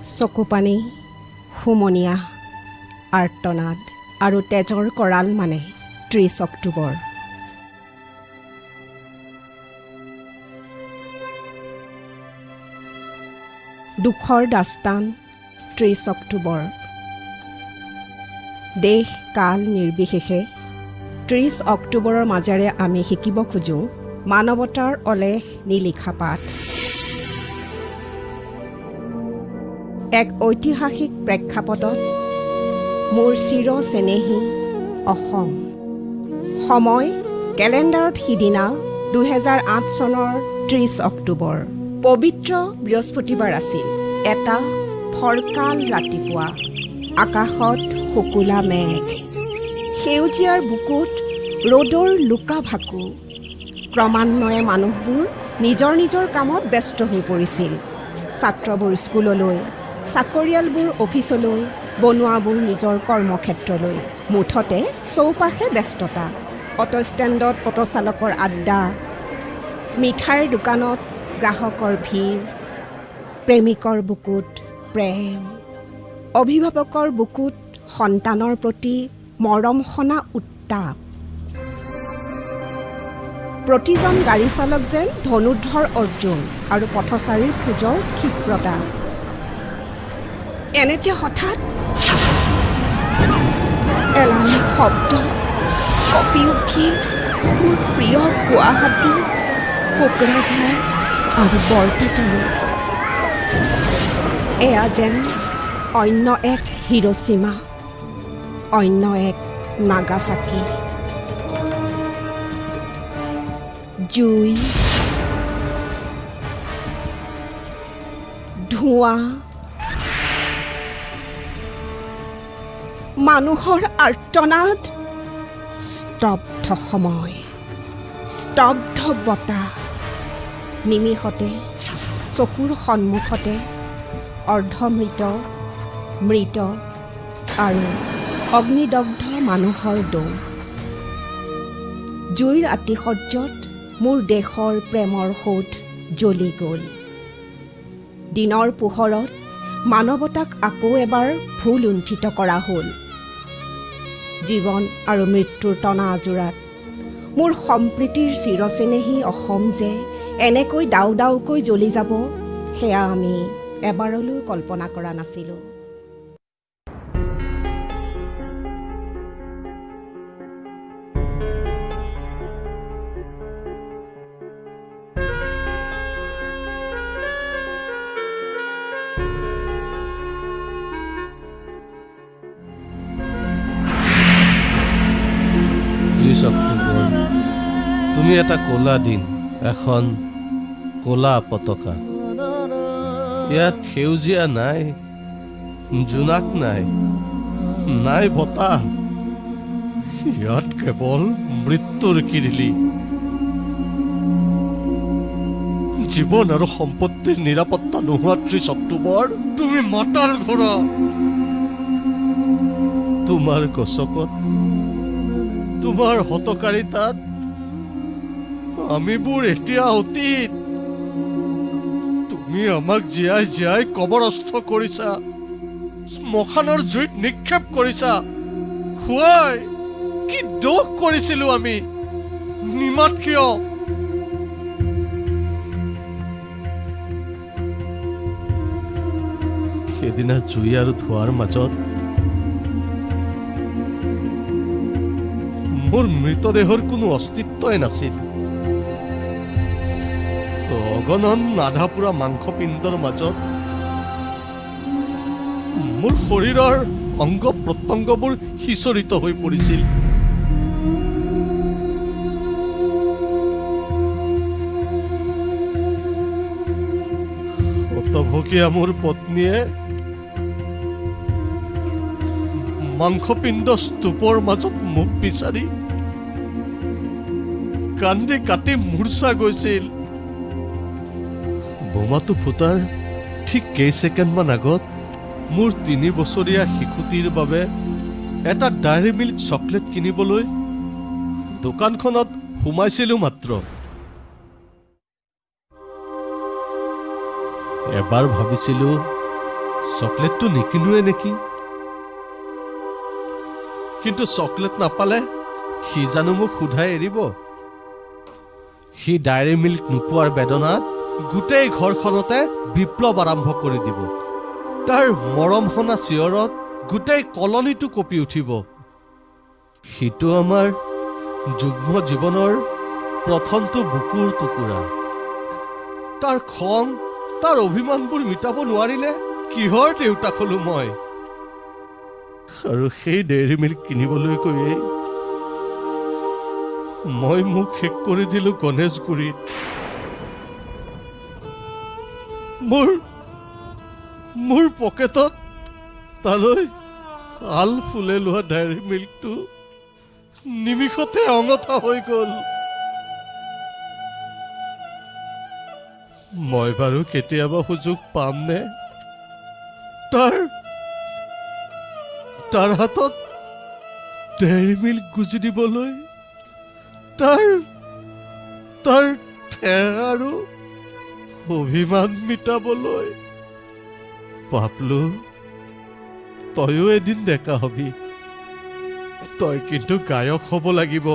চকুপানী, হুমনীয়া, আৰ্তনাদ আৰু তেজৰ কৰাল মানে 30 অক্টোবৰ। দুখৰ দাস্তান 30 অক্টোবৰ। দেশ কাল নিৰ্বিশেষে 30 অক্টোবৰৰ মাজেৰে আমি শিকিব খোজোঁ মানৱতাৰ অলেখ নিলিখা পাঠ। এক ঐতিহাসিক প্ৰেক্ষাপটত মোৰ চিৰ চেনেহী অসম। সময় কেলেণ্ডাৰত সিদিনা 2008 চনৰ 30 অক্টোবৰ। পবিত্ৰ বৃহস্পতিবাৰ আছিল। এটা ফৰকাল ৰাতিপুৱা, আকাশত শুকুলা মেঘ, সেউজীয়াৰ বুকুত ৰ'দৰ লুকা ভাকু। ক্ৰমান্বয়ে মানুহবোৰ নিজৰ নিজৰ কামত ব্যস্ত হৈ পৰিছিল। ছাত্ৰবোৰ স্কুললৈ, চাকৰিয়ালবোৰ অফিচলৈ, বনুৱাবোৰ নিজৰ কৰ্মক্ষেত্ৰলৈ। মুঠতে চৌপাশে ব্যস্ততা। অটো ষ্টেণ্ডত অটো চালকৰ আড্ডা, মিঠাইৰ দোকানত গ্ৰাহকৰ ভিৰ, প্ৰেমিকৰ বুকুত প্ৰেম, অভিভাৱকৰ বুকুত সন্তানৰ প্ৰতি মৰমসনা উত্তাপ। প্ৰতিজন গাড়ী চালক যেন ধনুৰ্ধৰ অৰ্জুন আৰু পথচাৰীৰ খোজৰ ক্ষিপ্ৰতা। এনেতে হঠাৎ এলানি শব্দ কঁপি উঠিল মোৰ প্ৰিয় গুৱাহাটী, কোকৰাঝাৰ আৰু বৰপেটালৈ। এয়া যেন অন্য এক হিৰোশ্বিমা, অন্য এক নাগাচাকি। জুই, ধোঁৱা, মানুহৰ আৰ্তনাদ, স্তব্ধ সময়, স্তব্ধ বতাহ। নিমিষতে চকুৰ সন্মুখতে অৰ্ধমৃত, মৃত আৰু অগ্নিদগ্ধ মানুহৰ দৌৰ। জুইৰ আতিশয্যত মোৰ দেশৰ প্ৰেমৰ সোঁত জ্বলি গ'ল। দিনৰ পোহৰত মানৱতাক আকৌ এবাৰ ভুল লুণ্ঠিত কৰা হ'ল। জীৱন আৰু মৃত্যুৰ টনা আজোৰাত মোৰ সম্প্ৰীতিৰ চিৰচেনেহী অসম যে এনেকৈ ডাউ ডাউকৈ জ্বলি যাব, সেয়া আমি এবাৰলৈও কল্পনা কৰা নাছিলোঁ। অক্টোবৰ, তুমি এটা ক'লা দিন, এখন ক'লা পতাকা। ইয়াত সেউজীয়া নাই, জোনাক নাই, নাই বতাহ। ইয়াত কেৱল মৃত্যুৰ কিৰিলি। জীৱন আৰু সম্পত্তিৰ নিৰাপত্তা নোহোৱা 30 অক্টোবৰ, তুমি মাতাল ঘোৰা। তোমাৰ গছকত, তোমাৰ হতকাৰিতাত আমিবোৰ এতিয়া অতীত। তুমি আমাক জীয়াই জীয়াই কবৰস্থ কৰিছা, শ্মশানৰ জুইত নিক্ষেপ কৰিছা। খুৱাই কি দোষ কৰিছিলো আমি? নিমাত কিয়? সেইদিনা জুই আৰু ধোঁৱাৰ মাজত মোৰ মৃতদেহৰ কোনো অস্তিত্বই নাছিল। অগণন আধা পোৰা মাংসপিণ্ডৰ মাজত মোৰ শৰীৰৰ অংগ প্ৰত্যংগবোৰ সিঁচৰিত হৈ পৰিছিল। হতভকীয়া মোৰ পত্নীয়ে মাংসপিণ্ড স্তূপৰ মাজত মুখ বিচাৰি কান্দি কাটি মূৰ্ছা গৈছিল। বোমাটো ফুটাৰ ঠিক কেইছেকেণ্ডমান আগত মোৰ 3 বছৰীয়া শিশুটিৰ বাবে এটা ডায়েৰী মিল্ক চকলেট কিনিবলৈ দোকানখনত সোমাইছিলো মাত্ৰ। এবাৰ ভাবিছিলো চকলেটটো নিকিনোৱে নেকি? কিন্তু চকলেট নাপালে সি জানো মোক সোধাই এৰিব? সি ডায়েৰী মিল্ক নোপোৱাৰ বেদনাত গোটেই ঘৰখনতে বিপ্লৱ আৰম্ভ কৰি দিব। তাৰ মৰম সনা চিঞৰত গোটেই কলনীটো কঁপি উঠিব। সিটো আমাৰ যুগ্ম জীৱনৰ প্ৰথমটো বুকুৰ টুকুৰা। তাৰ খং, তাৰ অভিমানবোৰ মিটাব নোৱাৰিলে কিহৰ দেউতাক হলো মই? আৰু সেই ডেইৰী মিল্ক কিনিবলৈ গৈয়ে মই মোক শেষ কৰি দিলো গণেশগুৰিত। মোৰ পকেটত তালৈ আল ফুলে লোৱা ডেইৰী মিল্কটো নিমিষতে অঙঠা হৈ গ'ল। মই বাৰু কেতিয়াবা সুযোগ পামনে তাৰ হাতত ডেইৰী মিল্ক গুজি দিবলৈ? তাৰ ঠেহ আৰু অভিমান মিটাবলৈ? পাপলু, তয়ো এদিন ডেকা হবি। তই কিন্তু গায়ক হ'ব লাগিব।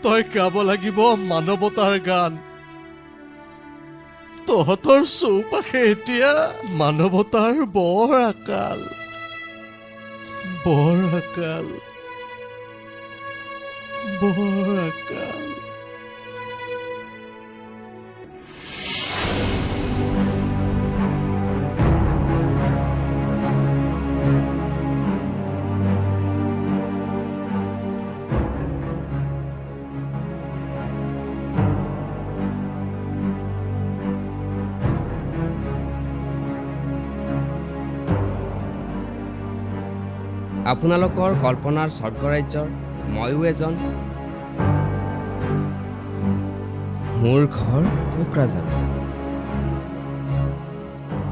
তই গাব লাগিব মানৱতাৰ গান। তহঁতৰ চৌপাশে এতিয়া মানৱতাৰ বৰ আকাল। আপোনালোকৰ কল্পনাৰ স্বৰ্গৰাজ্যৰ ময়ো এজন। মোৰ ঘৰ কোকৰাঝাৰ।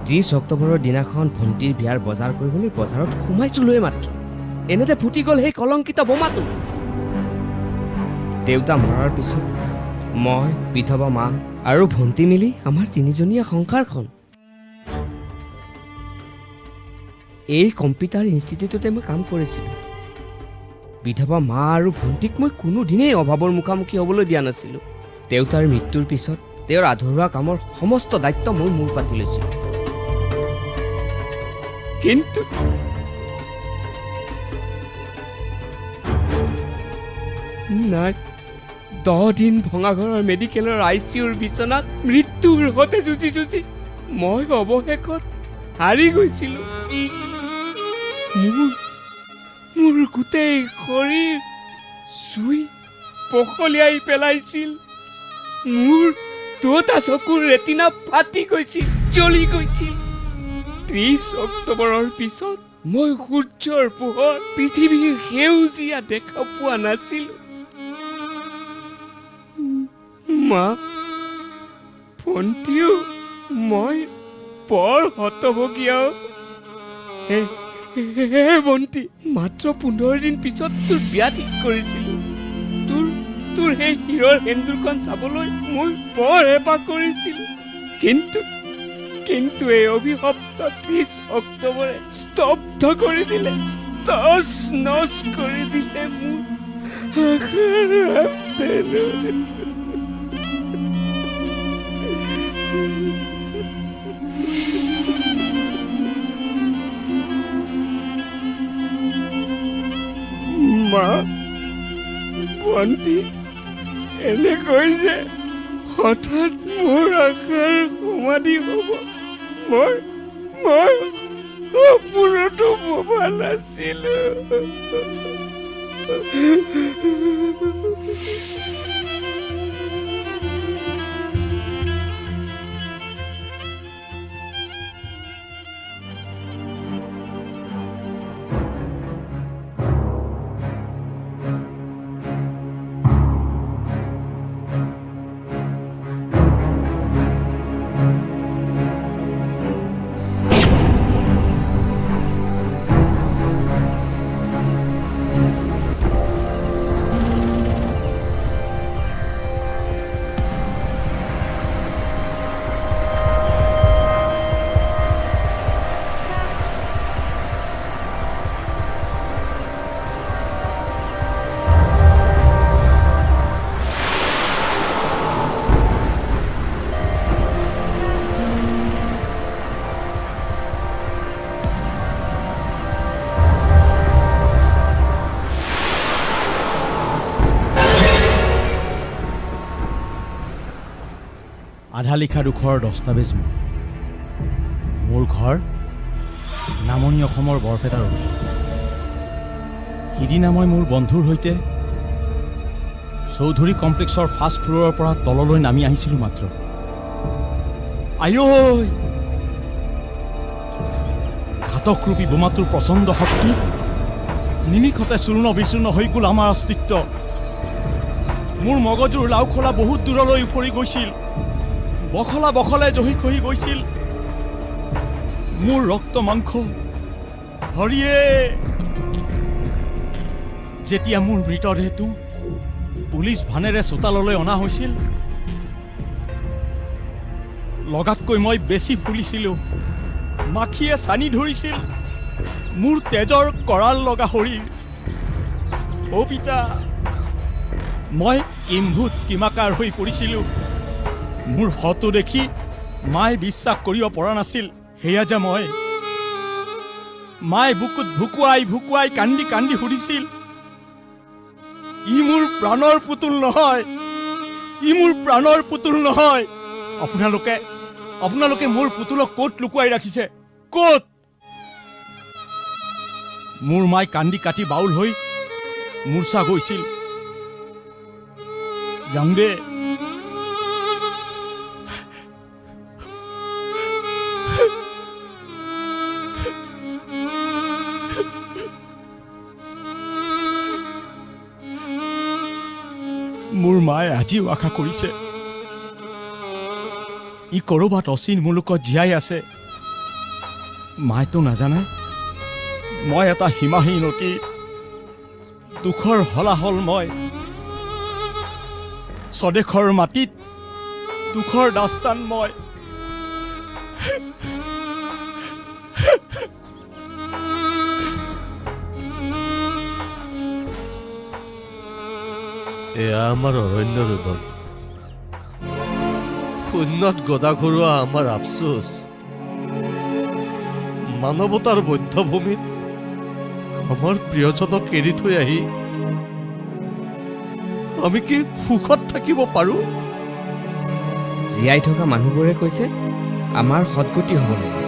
30 অক্টোবৰৰ দিনাখন ভণ্টিৰ বিয়াৰ বজাৰ কৰিবলৈ বজাৰত সোমাইছিলোৱে মাত্ৰ এনেতে ফুটি গ'ল সেই কলংকিত বোমাটো। দেউতা মৰাৰ পিছত মই, বিধৱা মা আৰু ভণ্টি মিলি আমাৰ 3জনীয়া সংসাৰখন এই কম্পিউটাৰ ইনষ্টিটিউটতে মই কাম কৰিছিলোঁ। বিধৱা মা আৰু ভণ্টিক মই কোনোদিনেই অভাৱৰ মুখামুখি হ'বলৈ দিয়া নাছিলোঁ। দেউতাৰ মৃত্যুৰ পিছত তেওঁৰ আধৰুৱা কামৰ সমস্ত দায়িত্ব মই মূৰ পাতি লৈছিলোঁ। কিন্তু নাই, 10 দিন ভঙাঘৰৰ মেডিকেলৰ ICUৰ বিচনাত মৃত্যুৰ সৈতে যুঁজি মই অৱশেষত হাৰি গৈছিলোঁ। মোৰ গোটেই শৰীৰ চুই পখলিয়াই পেলাইছিল। মোৰ 2টা চকুৰ ৰেটিনা ফাটি গৈছিল, জ্বলি গৈছিল। 30 অক্টোবৰৰ পিছত মই সূৰ্যৰ পোহৰ, পৃথিৱীৰ সেউজীয়া দেখা পোৱা নাছিলোঁ। মা, ভণ্টিও মই বৰ হতভগীয়া। হে ভণ্টি, মাত্ৰ 15 দিন পিছত তোৰ বিয়া ঠিক কৰিছিলোঁ। তোৰ সেই হীৰৰ সেন্দুৰখন চাবলৈ মই বৰ হেঁপাহ কৰিছিলোঁ। কিন্তু এই অভিশপ্ত 30 অক্টোবৰে স্তব্ধ কৰি দিলে, তছ নছ কৰি দিলে মোৰ আশাৰ আবদাৰ। মা, ভণ্টি, এনেকৈ যে হঠাৎ মোৰ আশাৰ সমাধি হ'ব মই সপোনতো ভবা নাছিলোঁ। আধা লিখা দুখৰ দস্তাবেজ মোৰ ঘৰ নামনি অসমৰ বৰপেটাৰ সিদিনা মই মোৰ বন্ধুৰ সৈতে চৌধুৰী কমপ্লেক্সৰ ফাৰ্ষ্ট ফ্ল'ৰৰ পৰা তললৈ নামি আহিছিলোঁ মাত্ৰ। আয়ৈ ঘাতকৰূপী বোমাটোৰ প্ৰচণ্ড শক্তি নিমিষতে চূৰ্ণ বিচূৰ্ণ হৈ গ'ল আমাৰ অস্তিত্ব। মোৰ মগজুৰ লাওখোলা বহুত দূৰলৈ উফৰি গৈছিল, বখলা বখলাই জহি খহি গৈছিল। মোৰ ৰক্ত মাংস হৰিয়ে যেতিয়া মোৰ মৃতদেহটো পুলিচ ভানেৰে চোতাললৈ অনা হৈছিল, লগাতকৈ মই বেছি ফুলিছিলোঁ। মাখিয়ে চানি ধৰিছিল মোৰ তেজৰ কৰাল লগা শৰীৰ। অ পিতা, মই কিম্ভূত কিমাকাৰ হৈ পৰিছিলোঁ। মোৰ হতো দেখি মায়ে বিশ্বাস কৰিব পৰা নাছিল সেয়া যে মই। মায়ে বুকুত ভুকুৱাই ভুকুৱাই কান্দি কান্দি সুধিছিল, ই মোৰ প্ৰাণৰ পুতুল নহয়, ই মোৰ প্ৰাণৰ পুতুল নহয়। আপোনালোকে মোৰ পুতুলক ক'ত লুকুৱাই ৰাখিছে, ক'ত? মোৰ মাই কান্দি কাটি বাউল হৈ মূৰ্ছা গৈছিল। যাওঁ দে। মোৰ মায়ে আজিও আশা কৰিছে ই ক'ৰবাত অচিন মুলুকত জীয়াই আছে। মায়েতো নাজানে মই এটা সীমাহীন অতি দুখৰ হলাহল। মই স্বদেশৰ মাটিত দুখৰ দাস্তান মই। এয়া আমাৰ অৰণ্য ৰোদন, শূন্যত গদা ঘূৰোৱা আমাৰ আফচোচ। মানৱতাৰ বধ্যভূমিত আমাৰ প্ৰিয়জনক এৰি থৈ আহি আমি কি সুখত থাকিব পাৰোঁ? জীয়াই থকা মানুহবোৰে কৈছে আমাৰ সদগতি হ'ব লাগে,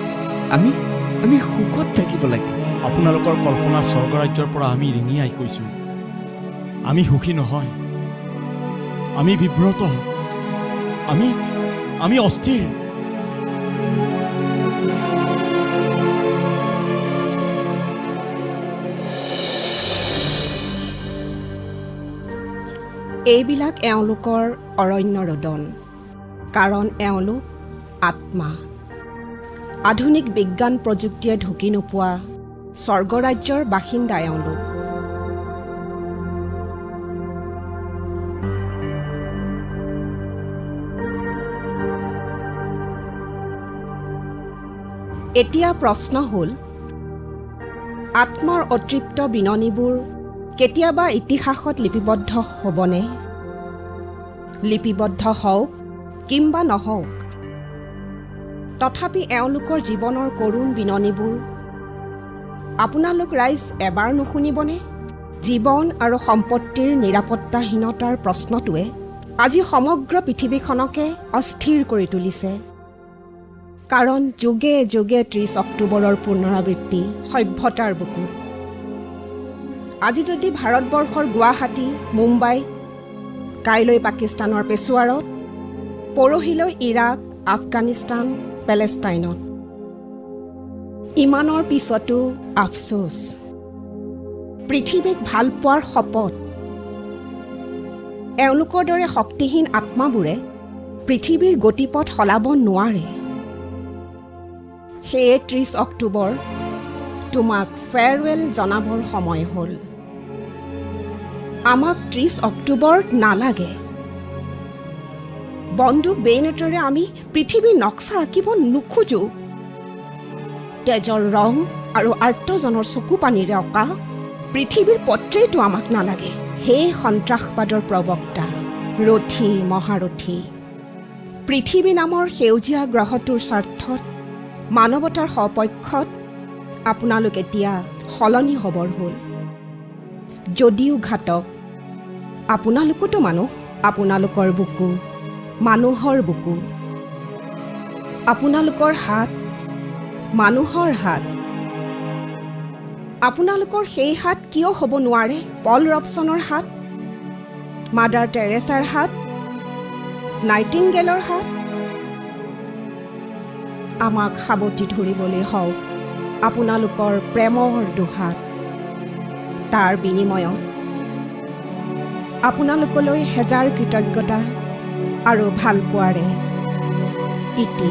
আমি সুখত থাকিব লাগে। আপোনালোকৰ কল্পনাৰ স্বৰ্গৰাজ্যৰ পৰা আমি ৰিঙিয়াই কৈছোঁ, আমি সুখী নহয়, আমি বিব্ৰত, আমি অস্থিৰ। এইবিলাক এওঁলোকৰ অৰণ্য ৰোদন, কাৰণ এওঁলোক আত্মা। আধুনিক বিজ্ঞান প্ৰযুক্তিয়ে ঢুকি নোপোৱা স্বৰ্গৰাজ্যৰ বাসিন্দা এওঁলোক। এতিয়া প্ৰশ্ন হ'ল, আত্মাৰ অতৃপ্ত বিননিবোৰ কেতিয়াবা ইতিহাসত লিপিবদ্ধ হ'বনে? লিপিবদ্ধ হওক কিম্বা নহওক, তথাপি এওঁলোকৰ জীৱনৰ কৰুণ বিননিবোৰ আপোনালোক ৰাইজ এবাৰ নুশুনিবনে? জীৱন আৰু সম্পত্তিৰ নিৰাপত্তাহীনতাৰ প্ৰশ্নটোৱে আজি সমগ্ৰ পৃথিৱীখনকে অস্থিৰ কৰি তুলিছে। কাৰণ যুগে যুগে 30 অক্টোবৰৰ পুনৰাবৃত্তি সভ্যতাৰ বুকুত। আজি যদি ভাৰতবৰ্ষৰ গুৱাহাটী, মুম্বাই, কাইলৈ পাকিস্তানৰ পেছোৱাৰত, পৰহিলৈ ইৰাক, আফগানিস্তান, পেলেষ্টাইনত, ইমানৰ পিছতো আফচোচ, পৃথিৱীক ভাল পোৱাৰ শপত। এওঁলোকৰ দৰে শক্তিহীন আত্মাবোৰে পৃথিৱীৰ গতিপথ সলাব নোৱাৰে। সেয়ে 30 অক্টোবৰ তোমাক ফেয়াৰৱেল জনাবৰ সময় হ'ল। আমাক 30 অক্টোবৰ নালাগে। বন্দুক বেইনেটেৰে আমি পৃথিৱীৰ নক্সা আঁকিব নোখোজো। তেজৰ ৰং আৰু আৰ্তজনৰ চকু পানীৰে অঁকা পৃথিৱীৰ পট্ৰেইটো আমাক নালাগে। হে সন্ত্ৰাসবাদৰ প্ৰবক্তা, ৰথী মহাৰথী, পৃথিৱী নামৰ সেউজীয়া গ্ৰহটোৰ স্বাৰ্থত, মানৱতাৰ সপক্ষত আপোনালোক এতিয়া সলনি হ'বৰ হ'ল। যদিও ঘাতক, আপোনালোকতো মানুহ, আপোনালোকৰ বুকু মানুহৰ বুকু। আপোনালোকৰ হাত মানুহৰ হাত। আপোনালোকৰ সেই হাত কিয় হ'ব নোৱাৰে পল ৰবচনৰ হাত, মাদাৰ টেৰেছাৰ হাত, নাইটিংগেলৰ হাত? আমাক সাৱটি ধৰিবলৈ হওক আপোনালোকৰ প্ৰেমৰ দুহাত। তাৰ বিনিময়ত আপোনালোকলৈ হেজাৰ কৃতজ্ঞতা আৰু ভালপোৱাৰে ইতি।